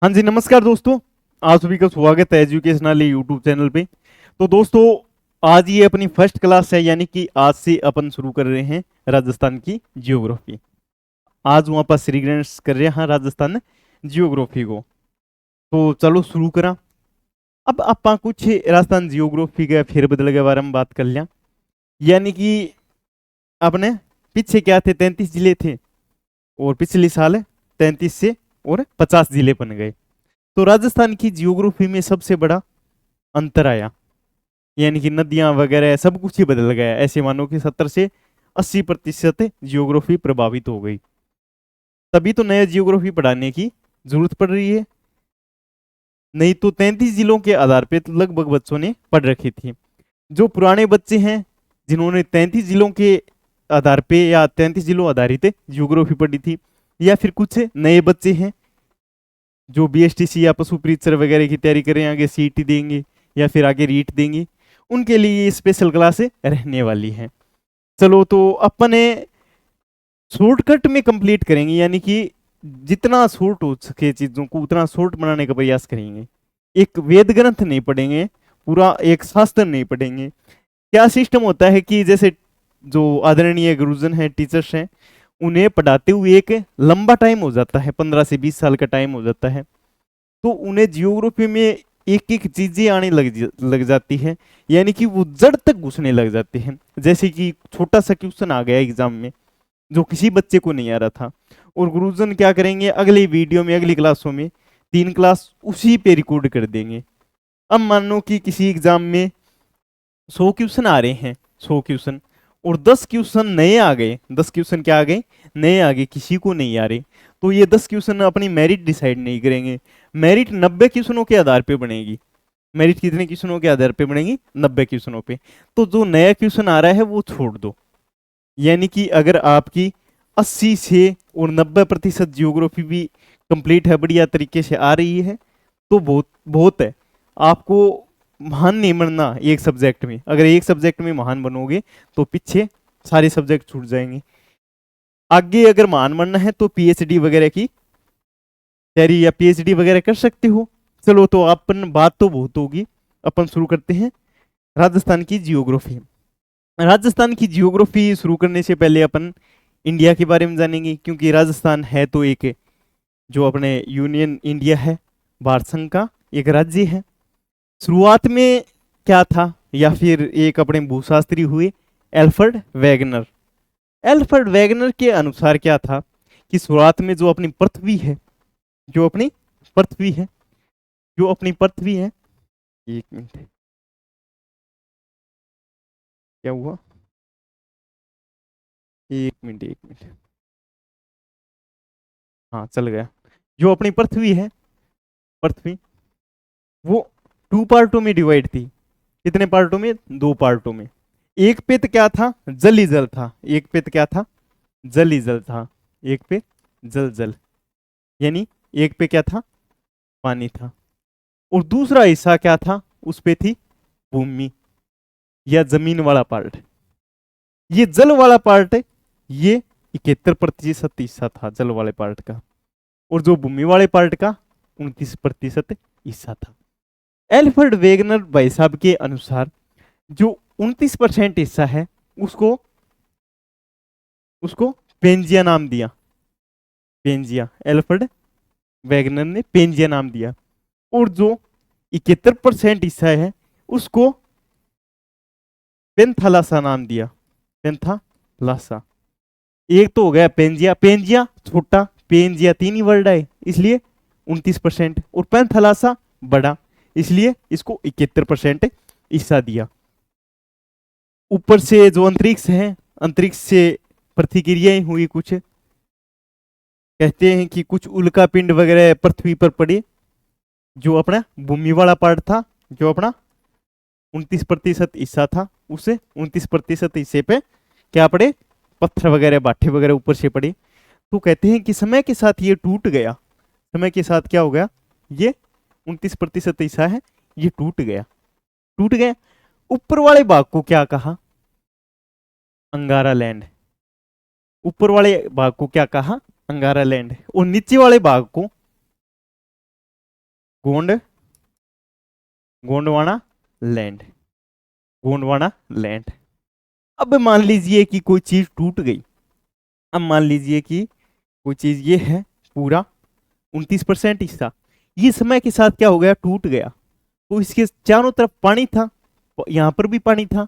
हाँ जी, नमस्कार दोस्तों। आप सभी का स्वागत है एजुकेशनल यूट्यूब चैनल पे। तो दोस्तों, आज ये अपनी फर्स्ट क्लास है, यानी कि आज से अपन शुरू कर रहे हैं राजस्थान की जियोग्राफी। आज वहाँ पर श्रीगणेश कर रहे हैं राजस्थान जियोग्राफी को। तो चलो शुरू करा। अब ਆਪਾਂ कुछ राजस्थान जियोग्राफी के फेर बदल के बारे में बात कर लिया। यानी कि अपने पीछे क्या थे, 33 जिले थे, और पिछले साल 33 से और 50 जिले बन गए। तो राजस्थान की जियोग्राफी में सबसे बड़ा अंतर आया, यानी कि नदियां वगैरह सब कुछ ही बदल गया। ऐसे मानो कि 70 से 80% जियोग्राफी प्रभावित हो गई। तभी तो नया जियोग्राफी पढ़ाने की जरूरत पड़ रही है। नहीं तो 33 जिलों के आधार पे तो लगभग बच्चों ने पढ़ रखी थी। जो पुराने बच्चे हैं, जिन्होंने 33 जिलों के आधार पे या 33 जिलों आधारित जियोग्राफी पढ़ी थी, या फिर कुछ नए बच्चे हैं जो बीएसटीसी या पशु परीक्षर वगैरह की तैयारी करें, आगे सीईटी देंगे या फिर आगे रीट देंगे, उनके लिए ये स्पेशल क्लास रहने वाली है। चलो तो अपने शॉर्टकट में कंप्लीट करेंगे, यानी कि जितना शॉर्ट हो सके चीजों को उतना शॉर्ट बनाने का प्रयास करेंगे। एक वेद ग्रंथ नहीं पढ़ेंगे, पूरा एक शास्त्र नहीं पढ़ेंगे। क्या सिस्टम होता है कि जैसे जो आदरणीय गुरुजन है, टीचर्स हैं, उन्हें पढ़ाते हुए एक लंबा टाइम हो जाता है, 15 से 20 साल का टाइम हो जाता है। तो उन्हें जियोग्राफी में एक एक चीजें आने लग जाती है, यानी कि वो जड़ तक घुसने लग जाते हैं। जैसे कि छोटा सा क्वेश्चन आ गया एग्जाम में जो किसी बच्चे को नहीं आ रहा था, और गुरुजन क्या करेंगे, अगली वीडियो में अगली क्लासों में 3 क्लास उसी पे रिकॉर्ड कर देंगे। अब मान लो कि किसी एग्जाम में 100 क्वेश्चन आ रहे हैं, 100 क्वेश्चन, और 10 क्वेश्चन नए आ गए। 10 क्वेश्चन क्या आ गए, नए आ गए, किसी को नहीं आ रहे। तो ये 10 क्वेश्चन अपनी मेरिट डिसाइड नहीं करेंगे। मेरिट 90 क्वेश्चनों के आधार पे बनेगी। मेरिट कितने क्वेश्चनों के आधार पे बनेगी, 90 क्वेश्चनों पे। तो जो नया क्वेश्चन आ रहा है वो छोड़ दो। यानी कि अगर आपकी 80 से 90% जियोग्राफी भी कंप्लीट है, बढ़िया तरीके से आ रही है, तो बहुत बहुत है। आपको महान नहीं बनना एक सब्जेक्ट में। अगर एक सब्जेक्ट में महान बनोगे तो पीछे सारे सब्जेक्ट छूट जाएंगे। आगे अगर महान बनना है तो पीएचडी वगैरह की तैयारी या पीएचडी वगैरह कर सकते हो। चलो तो अपन बात तो बहुत होगी, अपन शुरू करते हैं राजस्थान की जियोग्राफी। राजस्थान की जियोग्राफी शुरू करने से पहले अपन इंडिया के बारे में जानेंगे, क्योंकि राजस्थान है तो एक जो अपने यूनियन इंडिया है, भारत संघ का एक राज्य है। शुरुआत में क्या था, या फिर एक अपने भूशास्त्री हुए एल्फ्रेड वेगनर। एल्फ्रेड वेगनर के अनुसार क्या था कि शुरुआत में जो अपनी पृथ्वी है, जो अपनी पृथ्वी है, जो अपनी पृथ्वी है, एक मिनट, क्या हुआ, एक मिनट एक मिनट, हाँ चल गया। जो अपनी पृथ्वी है, पृथ्वी, वो 2 पार्टों में डिवाइड थी। कितने पार्टों में, 2 पार्टों में। एक पे तो क्या था, जल ही जल था। एक पे तो क्या था, जल ही जल था। एक पे जल जल, यानी एक पे क्या था, पानी था। और दूसरा हिस्सा क्या था, उस पे थी भूमि या जमीन वाला पार्ट। ये जल वाला पार्ट है, ये 71% हिस्सा था जल वाले पार्ट का, और जो भूमि वाले पार्ट का 29% हिस्सा था। एल्फ्रेड वेगनर भाई साहब के अनुसार जो 29% हिस्सा है, उसको उसको पेंजिया नाम दिया। पेंजिया, एल्फ्रेड वेगनर ने पेंजिया नाम दिया। और जो 71% हिस्सा है, उसको पेंथालासा नाम दिया। पेंथालासा। एक तो हो गया पेंजिया। पेंजिया छोटा, पेंजिया 3 ही वर्ड है, इसलिए 29%, और पेंथालासा बड़ा, इसलिए इसको 71% हिस्सा दिया। ऊपर से जो अंतरिक्ष है, अंतरिक्ष से प्रतिक्रियाएं हुई कुछ। कहते हैं कि कुछ उल्का पिंड वगैरह पृथ्वी पर पड़े। जो अपना भूमि वाला पार्ट था, जो अपना 29% हिस्सा था, उसे 29% हिस्से पे क्या पड़े, पत्थर वगैरह, बाठे वगैरह ऊपर से पड़े। तो कहते हैं कि समय के साथ ये टूट गया। समय के साथ क्या हो गया, ये 29% हिस्सा है, ये टूट गया। टूट गया। ऊपर वाले भाग को क्या कहा, अंगारा लैंड। ऊपर वाले भाग को क्या कहा, अंगारा लैंड। और नीचे वाले भाग को गोंड गोंडवाना लैंड, गोंडवाना लैंड। अब मान लीजिए कि कोई चीज टूट गई। अब मान लीजिए कि कोई चीज ये है पूरा 29% हिस्सा, ये समय के साथ क्या हो गया, टूट गया। तो इसके चारों तरफ पानी था, यहां पर भी पानी था,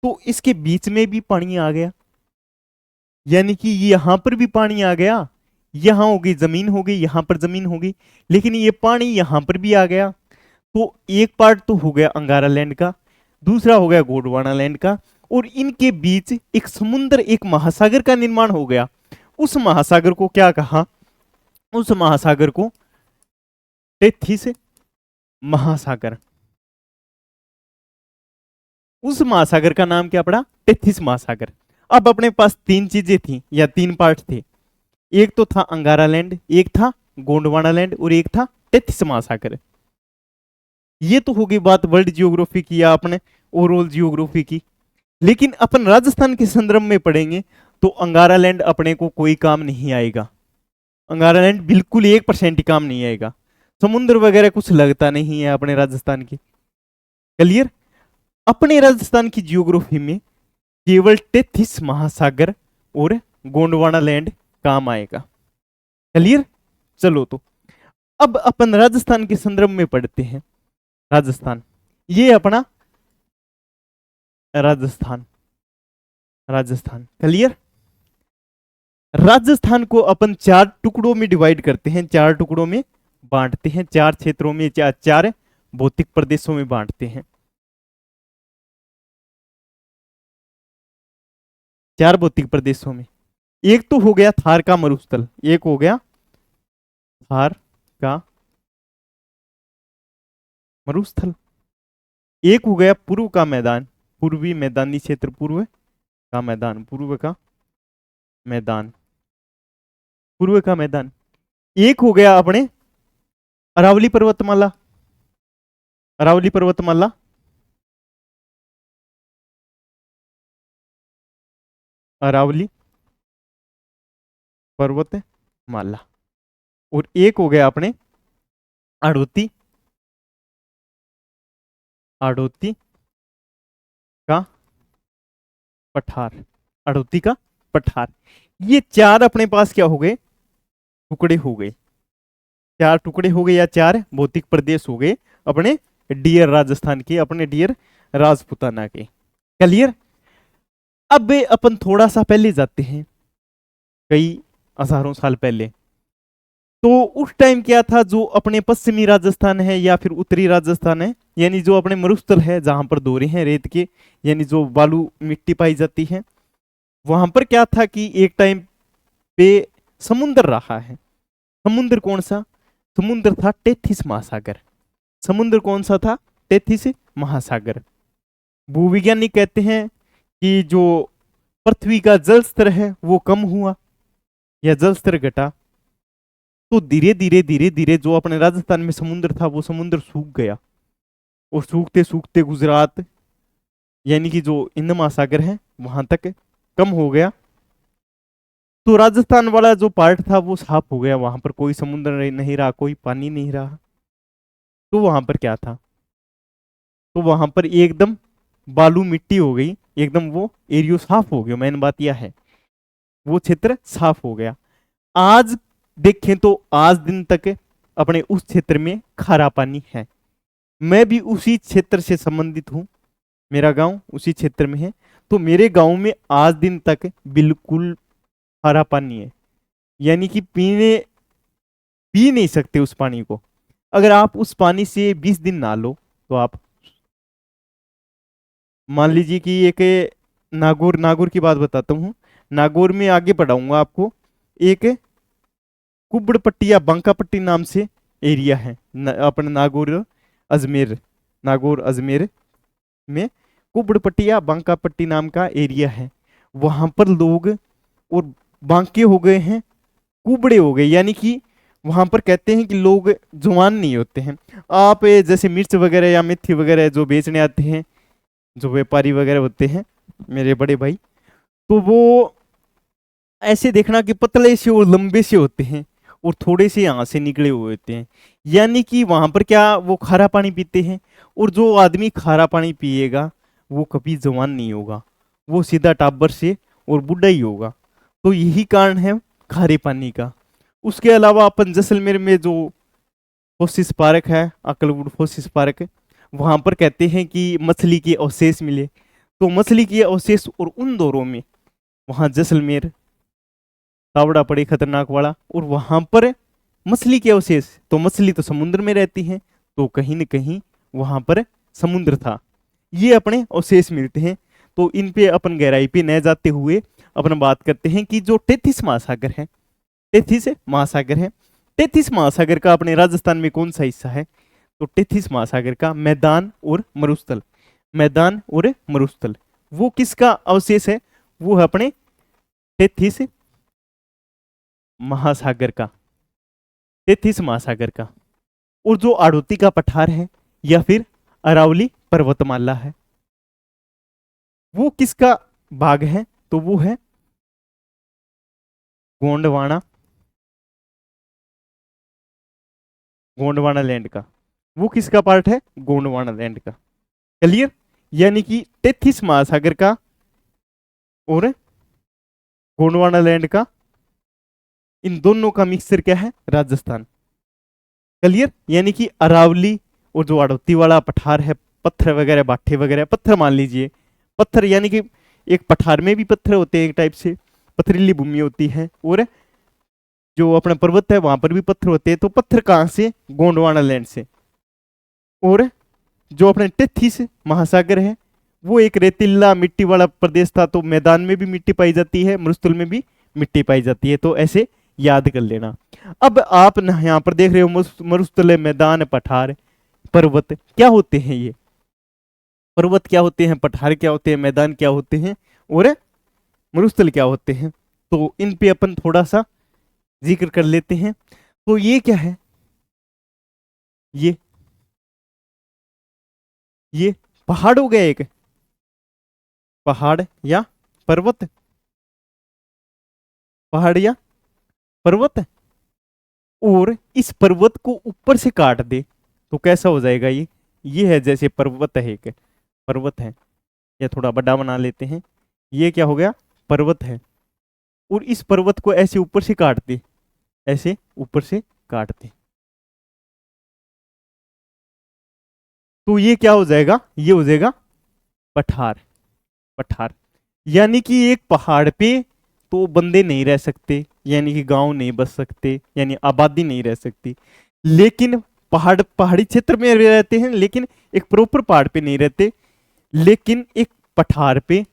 तो इसके बीच में भी पानी आ गया, यानी कि यहां पर भी पानी आ गया, यहां होगी जमीन हो गई, यहां पर जमीन होगी, लेकिन ये पानी यहां पर भी आ गया। तो एक पार्ट तो हो गया अंगारा लैंड का, दूसरा हो गया गोंडवाना लैंड का, और इनके बीच एक समुद्र, एक महासागर का निर्माण हो गया। उस महासागर को क्या कहा, उस महासागर को टेथिस महासागर, उस महासागर का नाम क्या पड़ा, टेथिस महासागर। अब अपने पास तीन चीजें थी या तीन पार्ट थे, एक तो था अंगारा लैंड, एक था गोंडवाना लैंड, और एक था टेथिस महासागर। ये तो होगी बात वर्ल्ड जियोग्राफी की या अपने ओवरऑल जियोग्राफी की। लेकिन अपन राजस्थान के संदर्भ में पढ़ेंगे तो अंगारा लैंड अपने को कोई काम नहीं आएगा। अंगारा लैंड बिल्कुल 1% ही काम नहीं आएगा, समुद्र वगैरह कुछ लगता नहीं है अपने राजस्थान की। क्लियर। अपने राजस्थान की जियोग्राफी में केवल टेथिस महासागर और गोंडवाना लैंड काम आएगा। क्लियर। चलो तो अब अपन राजस्थान के संदर्भ में पढ़ते हैं। राजस्थान, ये अपना राजस्थान, राजस्थान। क्लियर। राजस्थान को अपन चार टुकड़ों में डिवाइड करते हैं, चार टुकड़ों में बांटते हैं, चार क्षेत्रों में, चार भौतिक प्रदेशों में बांटते हैं, चार भौतिक प्रदेशों में। एक तो हो गया थार का मरुस्थल, एक हो गया थार का मरुस्थल, एक हो गया पूर्व का मैदान, पूर्वी मैदानी क्षेत्र, पूर्व का मैदान, पूर्व का मैदान, पूर्व का मैदान। एक हो गया अपने अरावली पर्वतमाला, अरावली पर्वतमाला, अरावली पर्वतमाला, और एक हो गया अपने आड़ोती, आड़ोती का पठार, आड़ोती का पठार। ये चार अपने पास क्या हो गए, टुकड़े हो गए, चार टुकड़े हो गए या चार भौतिक प्रदेश हो गए अपने डियर राजस्थान के, अपने डियर राजपुताना के। क्लियर। अब अपन थोड़ा सा पहले जाते हैं, कई हजारों साल पहले। तो उस टाइम क्या था, जो अपने पश्चिमी राजस्थान है या फिर उत्तरी राजस्थान है, यानी जो अपने मरुस्थल है जहां पर दोरे हैं रेत के, यानी जो बालू मिट्टी पाई जाती है, वहां पर क्या था कि एक टाइम पे समुद्र रहा है। समुद्र कौन सा, समुद्र था टेथिस महासागर। समुद्र कौन सा था, टेथिस महासागर। भूविज्ञानिक कहते हैं कि जो पृथ्वी का जल स्तर है वो कम हुआ या जल स्तर घटा, तो धीरे धीरे धीरे धीरे जो अपने राजस्थान में समुद्र था वो समुद्र सूख गया, और सूखते सूखते गुजरात यानी कि जो हिंद महासागर है वहां तक कम हो गया। तो राजस्थान वाला जो पार्ट था वो साफ हो गया, वहां पर कोई समुद्र नहीं रहा, कोई पानी नहीं रहा। तो वहां पर क्या था, तो वहां पर एकदम बालू मिट्टी हो गई, एकदम वो एरिया साफ हो गया। मेन बात यह है वो क्षेत्र साफ हो गया। आज देखें तो आज दिन तक अपने उस क्षेत्र में खारा पानी है। मैं भी उसी क्षेत्र से संबंधित हूं, मेरा गांव उसी क्षेत्र में है, तो मेरे गांव में आज दिन तक बिल्कुल खारा पानी है, यानी कि पी नहीं सकते उस पानी को। अगर आप उस पानी से 20 दिन ना लो तो आप मान लीजिए कि एक नागौर, नागौर की बात बताता हूँ, नागौर में आगे पढ़ाऊंगा आपको, एक कुबड़पट्टी या बांकापट्टी नाम से एरिया है अपने नागौर अजमेर, नागौर अजमेर में कुबड़पट्टी या बांकापट्टी नाम का एरिया है। वहां पर लोग और बांके हो गए हैं, कुबड़े हो गए, यानी कि वहां पर कहते हैं कि लोग जवान नहीं होते हैं। आप जैसे मिर्च वगैरह या मेथी वगैरह जो बेचने आते हैं, जो व्यापारी वगैरह होते हैं मेरे बड़े भाई, तो वो ऐसे देखना कि पतले से और लंबे से होते हैं, और थोड़े से यहाँ से निकले हुए होते हैं। यानी कि वहां पर क्या वो खारा पानी पीते हैं, और जो आदमी खारा पानी पिएगा वो कभी जवान नहीं होगा, वो सीधा टाबर से और बुढ़ा ही होगा। तो यही कारण है खारे पानी का। उसके अलावा अपन जैसलमेर में जो फोसिस पार्क है, अकलवुड फोसिस पार्क, वहां पर कहते हैं कि मछली के अवशेष मिले। तो मछली के अवशेष और उन दौरों में वहां जैसलमेर तावड़ा पड़े खतरनाक वाला, और वहां पर मछली के अवशेष, तो मछली तो समुद्र में रहती है, तो कहीं न कहीं वहां पर समुद्र था, ये अपने अवशेष मिलते हैं। तो इन पे अपन गहराई पे न जाते हुए अपन बात करते हैं कि जो टेथिस महासागर है, टेथिस महासागर है, टेथिस महासागर का अपने राजस्थान में कौन सा हिस्सा है? तो टेथिस महासागर का मैदान और मरुस्थल, मैदान और मरुस्थल, वो किसका अवशेष है? वो है अपने टेथिस महासागर का, टेथिस महासागर का। और जो आड़ोती का पठार है या फिर अरावली पर्वतमाला है, वो किसका भाग है? तो वो है गोंडवाना, गोंडवाना लैंड का। वो किसका पार्ट है? गोंडवाना लैंड का। क्लियर? यानी कि टेथिस महासागर का और गोंडवाना लैंड का, इन दोनों का मिक्सचर क्या है? राजस्थान। क्लियर? यानी कि अरावली और जो आड़ोती वाला पठार है, पत्थर वगैरह, बाठे वगैरह, पत्थर मान लीजिए, पत्थर यानी कि एक पठार में भी पत्थर होते हैं, एक टाइप से पथरीली भूमि होती है, और जो अपना पर्वत है वहां पर भी पत्थर होते हैं। तो पत्थर कहां से? गोंडवाना लैंड से। और जो अपने टेथिस महासागर है वो एक रेतीला मिट्टी वाला प्रदेश था, तो मैदान में भी मिट्टी पाई जाती है, मरुस्थल में भी मिट्टी पाई जाती है। तो ऐसे याद कर लेना। अब आप यहाँ पर देख रहे हो मरुस्थल, मैदान, पठार, पर्वत क्या होते हैं? ये पर्वत क्या होते हैं, पठार क्या होते हैं, मैदान क्या होते हैं, और मरुस्थल क्या होते हैं? तो इन पे अपन थोड़ा सा जिक्र कर लेते हैं। तो ये क्या है? ये पहाड़ हो गया, एक पहाड़ या पर्वत, पहाड़ या पर्वत। और इस पर्वत को ऊपर से काट दे तो कैसा हो जाएगा? ये है जैसे पर्वत है, एक पर्वत है, या थोड़ा बड़ा बना लेते हैं, ये क्या हो गया? पर्वत है। और इस पर्वत को ऐसे ऊपर से काट दे, ऐसे ऊपर से काट दे, तो ये क्या हो जाएगा? ये हो जाएगा पठार, पठार। यानी कि एक पहाड़ पे तो बंदे नहीं रह सकते, यानी कि गांव नहीं बस सकते, यानी आबादी नहीं रह सकती। लेकिन पहाड़ी क्षेत्र में रहते हैं, लेकिन एक प्रॉपर पहाड़ पे नहीं रहते। लेकिन एक पठार पे,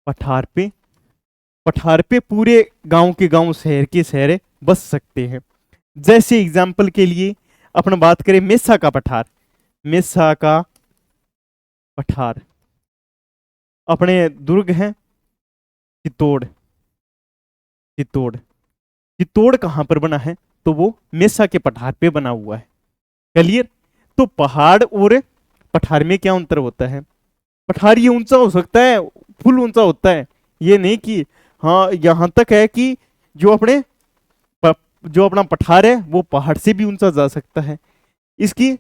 पठार पे, पठार पे पूरे गांव के गांव, शहर के शहर बस सकते हैं। जैसे एग्जाम्पल के लिए अपन बात करें मेसा का पठार, मेसा का पठार, अपने दुर्ग हैं चित्तौड़, चित्तौड़, चित्तौड़ कहां पर बना है? तो वो मेसा के पठार पे बना हुआ है। क्लियर? तो पहाड़ और पठार में क्या अंतर होता है? पठार ये ऊंचा हो सकता है, फुल ऊंचा होता है, ये नहीं कि हाँ, यहां तक है कि जो अपने जो अपना पठार है वो पहाड़ से भी ऊंचा जा सकता है। इसकी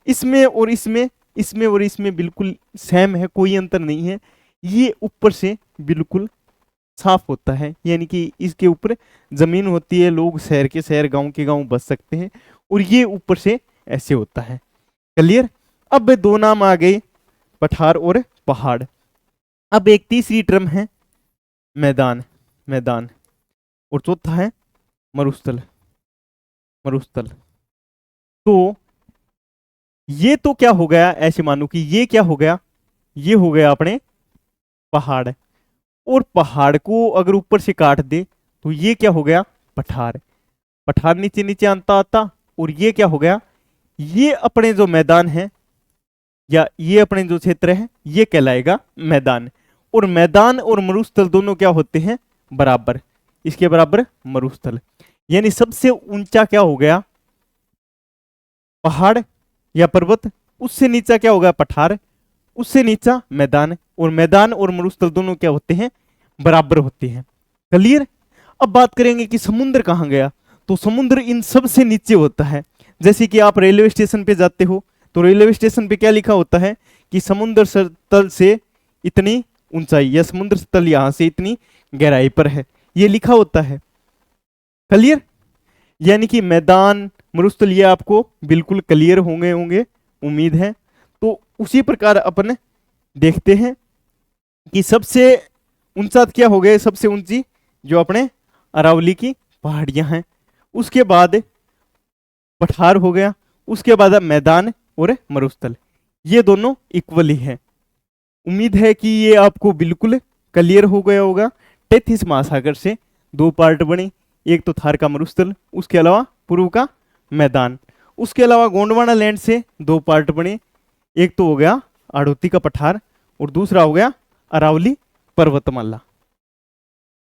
इसमें और इसमें, इसमें और इसमें बिल्कुल सेम है, कोई अंतर नहीं है। ये ऊपर से बिल्कुल साफ होता है, यानी कि इसके ऊपर जमीन होती है, लोग शहर के शहर, गांव के गांव बस सकते हैं, और ये ऊपर से ऐसे होता है। क्लियर? अब दो नाम आ गए, पठार और पहाड़। अब एक तीसरी टर्म है मैदान, मैदान, और चौथा है मरुस्थल, मरुस्थल। तो ये तो क्या हो गया? ऐसे मानो कि ये क्या हो गया? ये हो गया अपने पहाड़। और पहाड़ को अगर ऊपर से काट दे तो ये क्या हो गया? पठार। पठार नीचे नीचे आता आता, और ये क्या हो गया? ये अपने जो मैदान है, या ये अपने जो क्षेत्र है, ये कहलाएगा मैदान। और मैदान और मरुस्थल दोनों क्या होते हैं? बराबर, इसके बराबर मरुस्थल। यानी सबसे ऊंचा क्या हो गया? पहाड़ या पर्वत, उससे नीचा क्या होगा? पठार, उससे नीचा मैदान। और मैदान और मरुस्थल दोनों क्या होते हैं? बराबर होते हैं। क्लियर? अब बात करेंगे कि समुद्र कहां गया। तो समुद्र इन सब से नीचे होता है। जैसे कि आप रेलवे स्टेशन पे जाते हो तो रेलवे स्टेशन पे क्या लिखा होता है कि समुद्र तल से इतनी ऊंचाई या समुद्र तल यहां से इतनी गहराई पर है, ये लिखा होता है। क्लियर? यानी कि मैदान, मरुस्थल, ये आपको बिल्कुल क्लियर होंगे उम्मीद है। तो उसी प्रकार अपन देखते हैं कि सबसे ऊंचा क्या हो गया, सबसे ऊंची जो अपने अरावली की पहाड़ियां हैं, उसके बाद पठार हो गया, उसके बाद मैदान और मरुस्थल, ये दोनों इक्वली है। उम्मीद है कि ये आपको बिल्कुल क्लियर हो गया होगा। टेथिस महासागर से दो पार्ट बने, एक तो थार का मरुस्थल, उसके अलावा पूर्व का मैदान। उसके अलावा गोंडवाना लैंड से दो पार्ट बने, एक तो हो गया आड़ोती का पठार और दूसरा हो गया अरावली पर्वतमाला।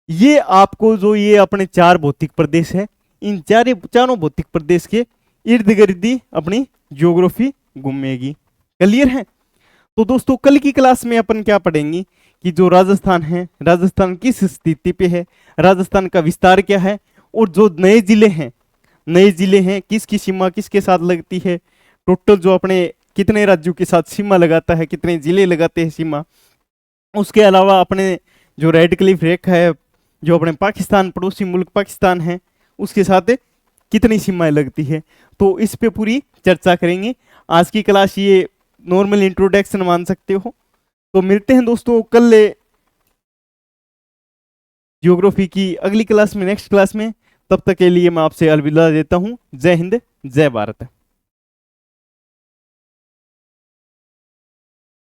ये आपको जो ये अपने चार भौतिक प्रदेश है, इन चारों भौतिक प्रदेश के इर्द गिर्द ही अपनी ज्योग्राफी घूमेगी। क्लियर है? तो दोस्तों कल की क्लास में अपन क्या पढ़ेंगे कि जो राजस्थान है, राजस्थान किस स्थिति पे है, राजस्थान का विस्तार क्या है, और जो नए जिले हैं किसकी सीमा किसके साथ लगती है, टोटल जो अपने कितने राज्यों के साथ सीमा लगाता है, कितने जिले लगाते हैं सीमा। उसके अलावा अपने जो रेड क्लिफ रेखा है, जो अपने पाकिस्तान, पड़ोसी मुल्क पाकिस्तान है, उसके साथ कितनी सीमाएं लगती है, तो इस पे पूरी चर्चा करेंगे। आज की क्लास ये नॉर्मल इंट्रोडक्शन मान सकते हो। तो मिलते हैं दोस्तों कल ज्योग्राफी की अगली क्लास में, नेक्स्ट क्लास में। तब तक के लिए मैं आपसे अलविदा देता हूं। जय हिंद, जय भारत।